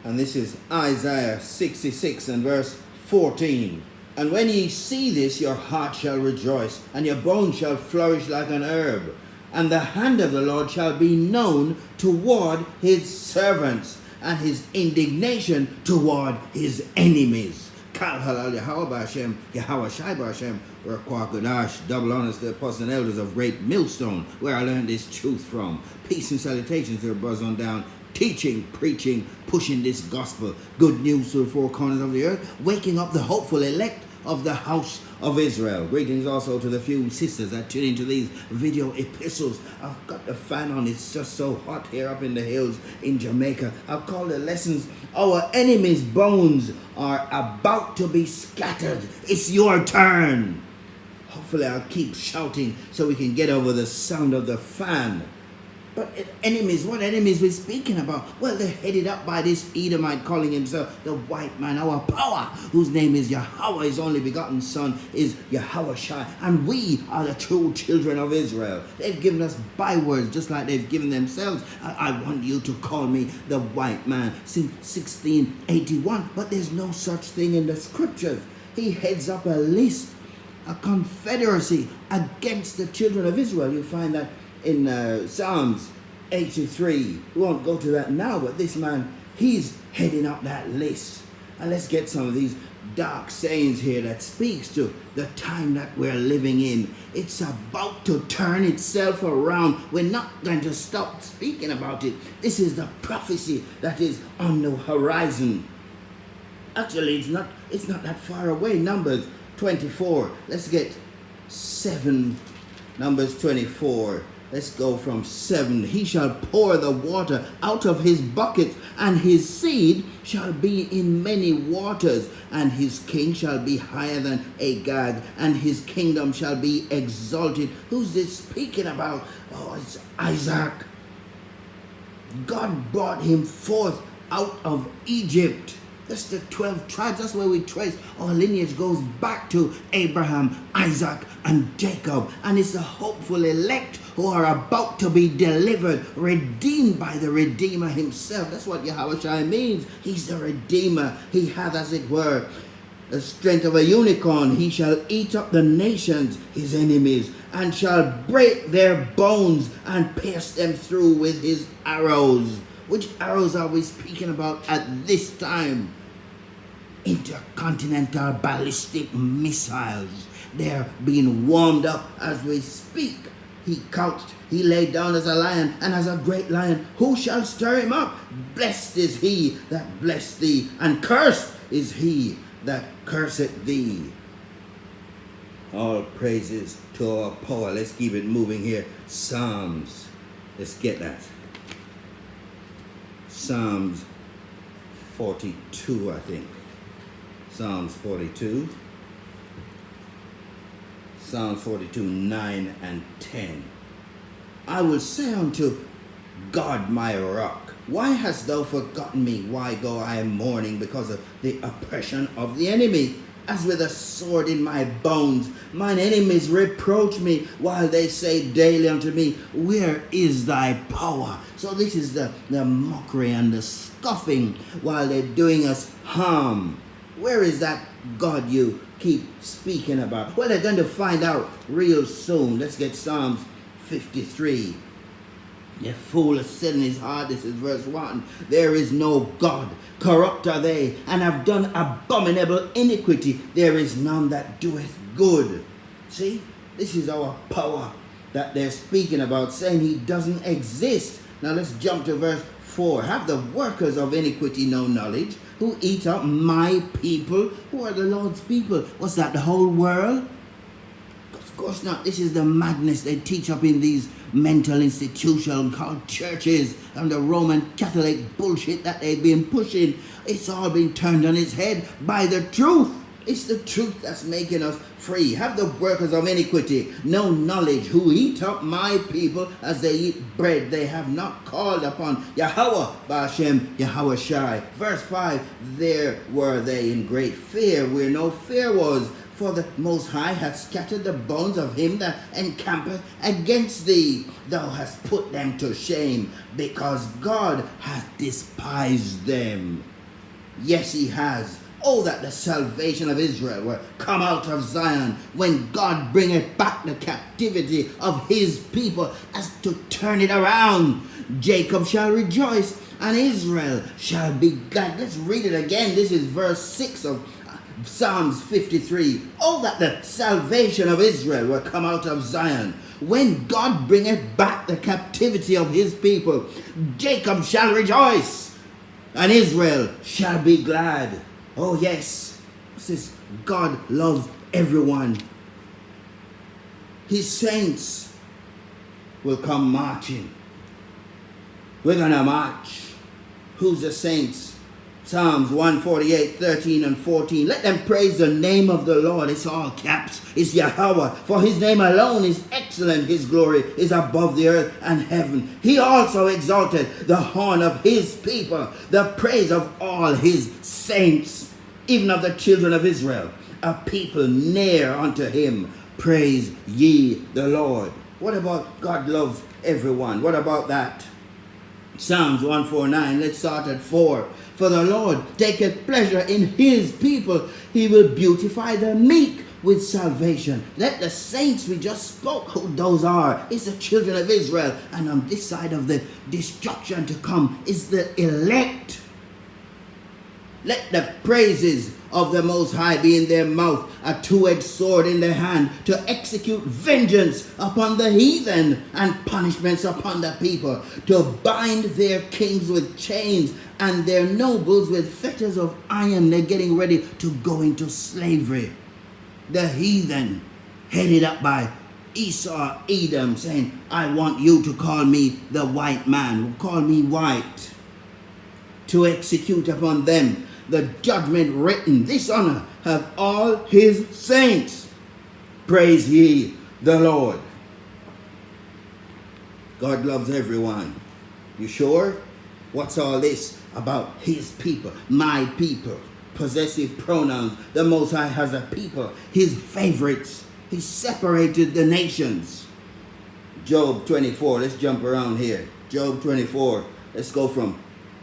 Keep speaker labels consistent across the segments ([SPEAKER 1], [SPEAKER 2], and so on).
[SPEAKER 1] And this is Isaiah 66 and verse 14. And when ye see this, your heart shall rejoice, and your bones shall flourish like an herb. And the hand of the Lord shall be known toward his servants, and his indignation toward his enemies. Kal halal Yahweh B'Hashem, Yahweh Shai B'Hashem, Rakwah Gadash, double honors to the apostles and elders of Great Millstone, where I learned this truth from. Peace and salutations to the brothers on down, teaching, preaching, pushing this gospel, good news to the four corners of the earth, waking up the hopeful elect of the house of Israel. Greetings also to the few sisters that tune into these video epistles. I've got the fan on, it's just so hot here up in the hills in Jamaica. I've called the lessons, Our Enemies' Bones Are About to Be Scattered. It's your turn. Hopefully I'll keep shouting so we can get over the sound of the fan. But enemies, what enemies we're speaking about? Well, they're headed up by this Edomite calling himself the white man, our power, whose name is Yahweh. His only begotten son is Yahweh Shai. And we are the true children of Israel. They've given us bywords just like they've given themselves. I want you to call me the white man since 1681. But there's no such thing in the scriptures. He heads up a list, a confederacy against the children of Israel. You find that in Psalms 83. We won't go to that now, but this man, he's heading up that list. And let's get some of these dark sayings here that speaks to the time that we're living in. It's about to turn itself around. We're not going to stop speaking about it. This is the prophecy that is on the horizon. Actually, it's not that far away. Numbers 24. Let's get 7. Numbers 24. Let's go from 7. He shall pour the water out of his buckets, and his seed shall be in many waters, and his king shall be higher than Agag, and his kingdom shall be exalted. Who's this speaking about? Oh, it's Isaac. God brought him forth out of Egypt. That's the 12 tribes. That's where we trace our lineage goes back to Abraham, Isaac, and Jacob. And it's the hopeful elect who are about to be delivered, redeemed by the Redeemer himself. That's what Yahweh Shai means. He's the Redeemer. He hath, as it were, the strength of a unicorn. He shall eat up the nations, his enemies, and shall break their bones and pierce them through with his arrows. Which arrows are we speaking about at this time? Intercontinental ballistic missiles. They're being warmed up as we speak. He couched, he laid down as a lion, and as a great lion, who shall stir him up? Blessed is he that blessed thee, and cursed is he that curseth thee. All praises to our power. Let's keep it moving here. Psalms. Let's get that. Psalms 42, I think. Psalms 42. Psalms 42, 9 and 10. I will say unto God my rock, why hast thou forgotten me? Why go I mourning because of the oppression of the enemy? As with a sword in my bones, mine enemies reproach me, while they say daily unto me, where is thy power? So this is the mockery and the scoffing while they're doing us harm. Where is that God you keep speaking about? Well, they're going to find out real soon. Let's get Psalms 53. The fool has said in his heart, this is verse 1, there is no God. Corrupt are they, and have done abominable iniquity. There is none that doeth good. See, this is our power that they're speaking about, saying he doesn't exist. Now let's jump to verse 4. Have the workers of iniquity no knowledge, who eat up my people? Who are the Lord's people? What's that, the whole world? Of course not. This is the madness they teach up in these mental institutions called churches, and the Roman Catholic bullshit that they've been pushing. It's all been turned on its head by the truth. It's the truth that's making us free. Have the workers of iniquity no knowledge, who eat up my people as they eat bread. They have not called upon Yahweh B'Hashem, Yahweh Shai. Verse 5, there were they in great fear, where no fear was, For the Most High hath scattered the bones of him that encampeth against thee. Thou hast put them to shame, because God hath despised them. Yes, he has. Oh, that the salvation of Israel were come out of Zion, when God bringeth back the captivity of his people, as to turn it around. Jacob shall rejoice, and Israel shall be glad. Let's read it again. This is verse 6 of Psalms 53. Oh, that the salvation of Israel were come out of Zion, when God bringeth back the captivity of his people. Jacob shall rejoice, and Israel shall be glad. Oh yes, says God loves everyone. His saints will come marching. We're going to march. Who's the saints? Psalms 148, 13 and 14. Let them praise the name of the Lord. It's all caps. It's Yahweh. For his name alone is excellent. His glory is above the earth and heaven. He also exalted the horn of his people, the praise of all his saints, even of the children of Israel, a people near unto him. Praise ye the Lord. What about God loves everyone? What about that? Psalms 149. Let's start at 4. For the Lord taketh pleasure in his people. He will beautify the meek with salvation. Let the saints we just spoke, who those are, is the children of Israel. And on this side of the destruction to come is the elect. Let the praises of the Most High be in their mouth, a two-edged sword in their hand, to execute vengeance upon the heathen and punishments upon the people, to bind their kings with chains and their nobles with fetters of iron. They're getting ready to go into slavery. The heathen, headed up by Esau, Edom, saying, I want you to call me the white man, call me white, to execute upon them the judgment written. This honor have all his saints. Praise ye the Lord. God loves everyone. You sure? What's all this about his people, my people? Possessive pronouns. The Most High has a people, his favorites. He separated the nations. Job 24. Let's jump around here. Job 24. Let's go from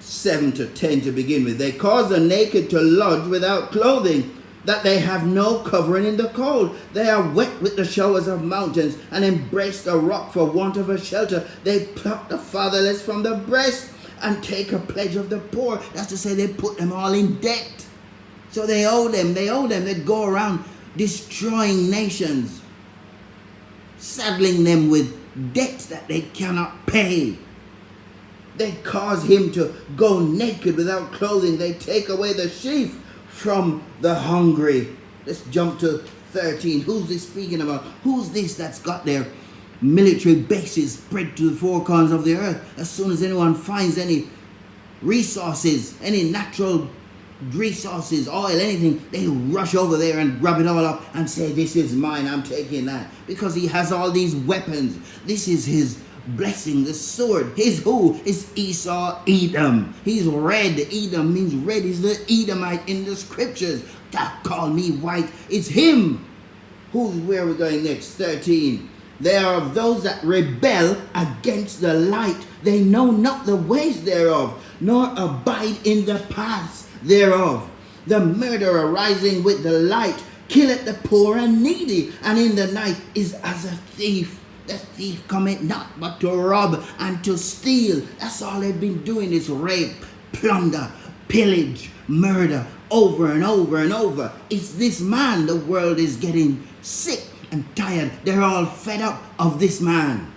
[SPEAKER 1] 7 to 10 to begin with. They cause the naked to lodge without clothing, that they have no covering in the cold. They are wet with the showers of mountains, and embrace the rock for want of a shelter. They pluck the fatherless from the breast, and take a pledge of the poor. That's to say, they put them all in debt. So they owe them. They go around destroying nations, saddling them with debts that they cannot pay. They cause him to go naked without clothing. They take away the sheaf from the hungry. Let's jump to 13. Who's this speaking about? Who's this that's got their military bases spread to the four corners of the earth? As soon as anyone finds any resources, any natural resources, oil, anything, they rush over there and grab it all up and say, this is mine, I'm taking that. Because he has all these weapons. This is his blessing, the sword. His who is Esau, Edom. He's red. Edom means red. He's the Edomite in the scriptures. That call me white. It's him. Where are we going next? 13. They are of those that rebel against the light. They know not the ways thereof, nor abide in the paths thereof. The murderer rising with the light killeth the poor and needy, and in the night is as a thief. The thief cometh not but to rob and to steal. That's all they've been doing, is rape, plunder, pillage, murder, over and over and over. It's this man. The world is getting sick and tired. They're all fed up of this man.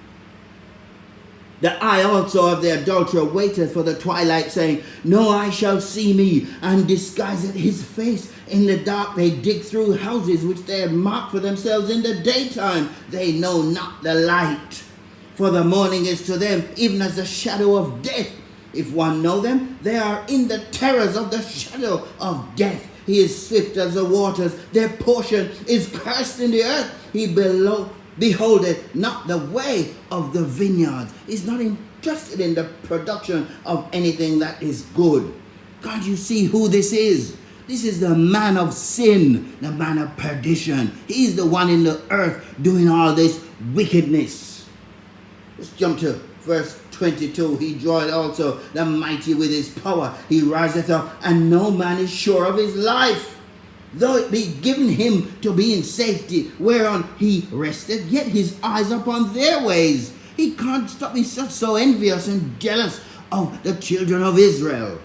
[SPEAKER 1] The eye also of the adulterer waiteth for the twilight, saying, no eye shall see me, and disguiseth his face. In the dark they dig through houses which they had marked for themselves in the daytime. They know not the light. For the morning is to them even as the shadow of death. If one know them, they are in the terrors of the shadow of death. He is swift as the waters. Their portion is cursed in the earth. He beholdeth not the way of the vineyard. He's not interested in the production of anything that is good. Can't you see who this is? This is the man of sin, the man of perdition. He's the one in the earth doing all this wickedness. Let's jump to verse 22. He draweth also the mighty with his power. He riseth up, and no man is sure of his life. Though it be given him to be in safety, whereon he rested, yet his eyes upon their ways. He can't stop. He's so envious and jealous of the children of Israel.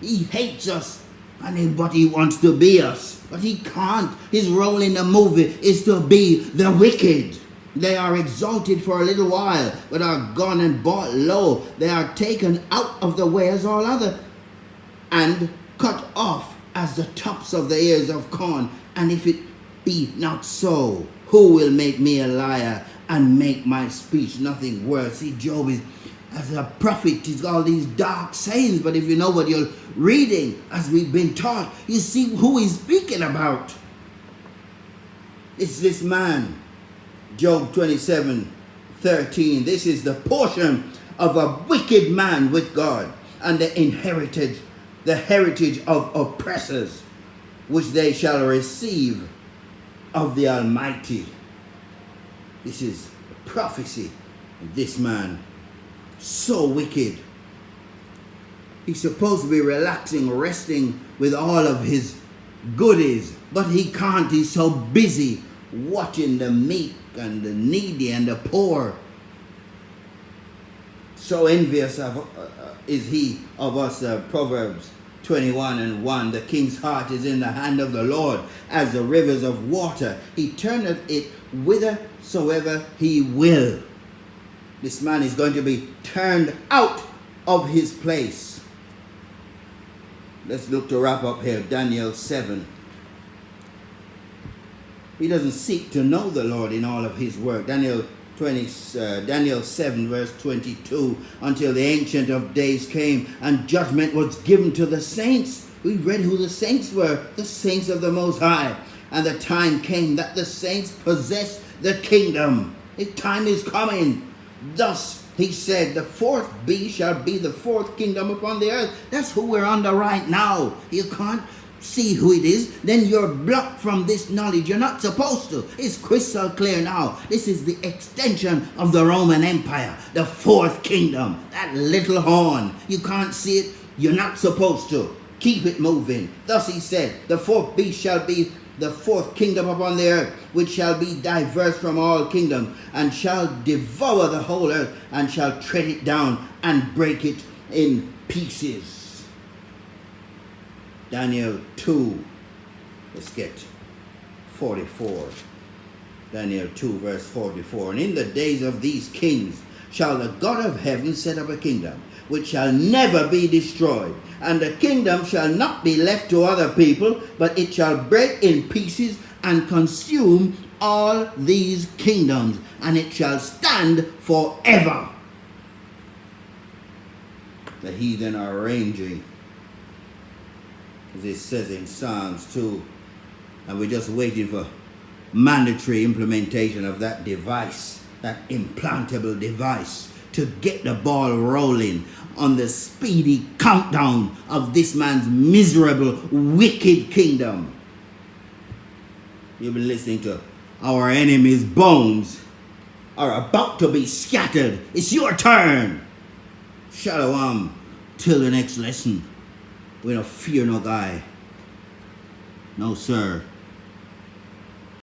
[SPEAKER 1] He hates us, but he wants to be us. But he can't. His role in the movie is to be the wicked. They are exalted for a little while, but are gone and brought low. They are taken out of the way as all other, and cut off as the tops of the ears of corn. And if it be not so, who will make me a liar and make my speech nothing worse? See, Job is, as a prophet, he's got all these dark sayings, but if you know what you're reading, as we've been taught, you see who he's speaking about. It's this man, Job 27:13. This is the portion of a wicked man with God, and the heritage of oppressors, which they shall receive of the Almighty. This is a prophecy of this man, so wicked. He's supposed to be relaxing, resting with all of his goodies, but he can't. He's so busy watching the meek and the needy and the poor. So envious is he of us. Proverbs 21:1. The king's heart is in the hand of the Lord, as the rivers of water. He turneth it whithersoever he will. This man is going to be turned out of his place. Let's look to wrap up here. Daniel 7. He doesn't seek to know the Lord in all of his work. Daniel 7 verse 22. Until the Ancient of Days came and judgment was given to the saints. We read who the saints were. The saints of the Most High. And the time came that the saints possessed the kingdom. His time is coming. Thus he said, the fourth beast shall be the fourth kingdom upon the earth. That's who we're under right now. You can't see who it is, then you're blocked from this knowledge. You're not supposed to. It's crystal clear now. This is the extension of the Roman Empire, the fourth kingdom, that little horn. You can't see it. You're not supposed to. Keep it moving. Thus he said, the fourth beast shall be the fourth kingdom upon the earth, which shall be diverse from all kingdoms, and shall devour the whole earth, and shall tread it down and break it in pieces. Daniel 2, let's get 44. Daniel 2 verse 44. And in the days of these kings shall the God of heaven set up a kingdom, which shall never be destroyed. And the kingdom shall not be left to other people, but it shall break in pieces and consume all these kingdoms, and it shall stand forever. The heathen are raging, as it says in Psalms 2, and we're just waiting for mandatory implementation of that device, that implantable device, to get the ball rolling on the speedy countdown of this man's miserable, wicked kingdom. You've been listening to Our Enemy's Bones Are About to Be Scattered. It's your turn. Shalom. Till the next lesson. We don't fear no guy. No, sir.